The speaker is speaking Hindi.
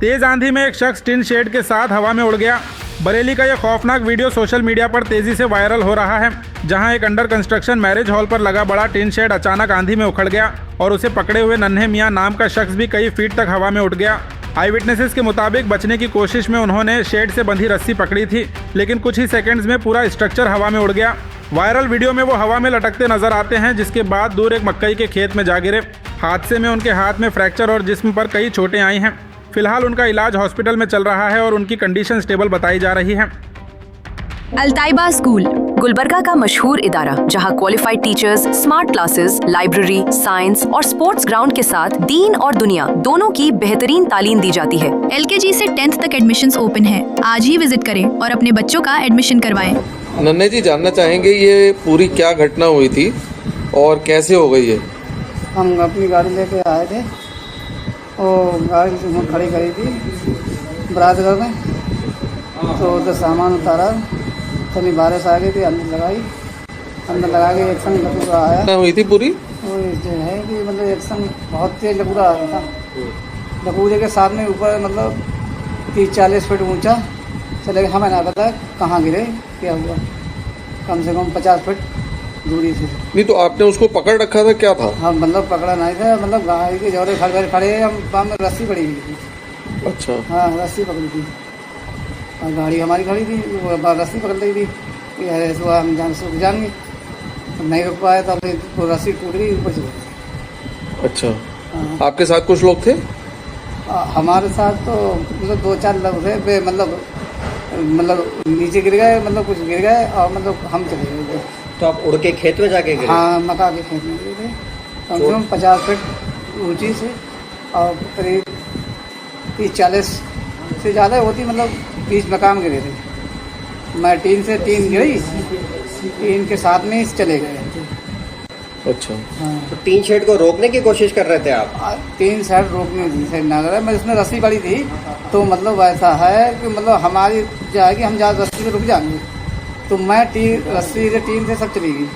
तेज आंधी में एक शख्स टिन शेड के साथ हवा में उड़ गया। बरेली का यह खौफनाक वीडियो सोशल मीडिया पर तेजी से वायरल हो रहा है, जहां एक अंडर कंस्ट्रक्शन मैरिज हॉल पर लगा बड़ा टिन शेड अचानक आंधी में उखड़ गया और उसे पकड़े हुए नन्हे मियां नाम का शख्स भी कई फीट तक हवा में उड़ गया। आई विटनेसेस के मुताबिक बचने की कोशिश में उन्होंने शेड से बंधी रस्सी पकड़ी थी, लेकिन कुछ ही सेकंड्स में पूरा स्ट्रक्चर हवा में उड़ गया। वायरल वीडियो में वो हवा में लटकते नजर आते हैं, जिसके बाद दूर एक मकई के खेत में जा गिरे। हादसे में उनके हाथ में फ्रैक्चर और जिस्म पर कई चोटें आई हैं। फिलहाल उनका इलाज हॉस्पिटल में चल रहा है और उनकी कंडीशन स्टेबल बताई जा रही है। अल्ताइबा स्कूल गुलबर्गा का मशहूर इदारा, जहां qualified teachers, smart classes, library, science और स्पोर्ट्स ग्राउंड के साथ दीन और दुनिया दोनों की बेहतरीन तालीम दी जाती है। LKG से 10th तक एडमिशन्स ओपन है। आज ही विजिट करें और अपने बच्चों का एडमिशन करवाएं। नन्हे जी, जानना चाहेंगे ये पूरी क्या घटना हुई थी और कैसे हो गई है? हम अपनी गाड़ी लेके आए थे और गाड़ी खड़ी करी थी बरातगढ़ में, तो उधर सामान उतारा, थोड़ी बारिश आ गई थी, अंदर लगा के एक संग लकूरा आया। हुई थी पूरी वो जो है कि मतलब एक संग बहुत तेज लकूरा आ रहा था। लकूरे के सामने ऊपर मतलब 30-40 फीट ऊंचा चले गए। हमें ना पता कहाँ गिरे, क्या हुआ। कम से कम 50 फीट दूरी से। नहीं तो आपने उसको पकड़ रखा था, क्या था? हाँ, मतलब पकड़ा नहीं था, मतलब गाड़ी के जोड़े खड़े हम वहाँ में रस्सी पड़ी हुई थी। अच्छा। हाँ, रस्सी पकड़ी थी और गाड़ी हमारी खड़ी थी, वो रस्सी पकड़ ली थी कि अरे सुबह हम जाएंगे, तो नहीं रुक पाए, तब वो रस्सी टूट गई, ऊपर चली गई। अच्छा। हाँ। आपके साथ कुछ लोग थे? हमारे साथ तो मतलब 2-4 लोग थे, मतलब नीचे गिर गए, मतलब कुछ गिर गए और मतलब हम चले गए। तो आप उड़ के खेत में जाके गिरे? हाँ, मका के खेत में गिरे थे, कम से कम 50 फीट ऊंची से और करीब 30-40 से ज़्यादा होती, मतलब 20 मकान गिरे थे। मैं टीन से टीन गिरी, टीन के साथ में ही चले गए। अच्छा। हाँ। तो टीन शेड को रोकने की कोशिश कर रहे थे आप? तीन साइड रोकने दी साइड ना करे, मैं उसमें रस्सी पड़ी थी, तो मतलब ऐसा है कि मतलब हमारी जाएगी, हम जहाँ रस्सी में रुक जाएंगे, तो मैं रस्सी से टीन से सब चली गई।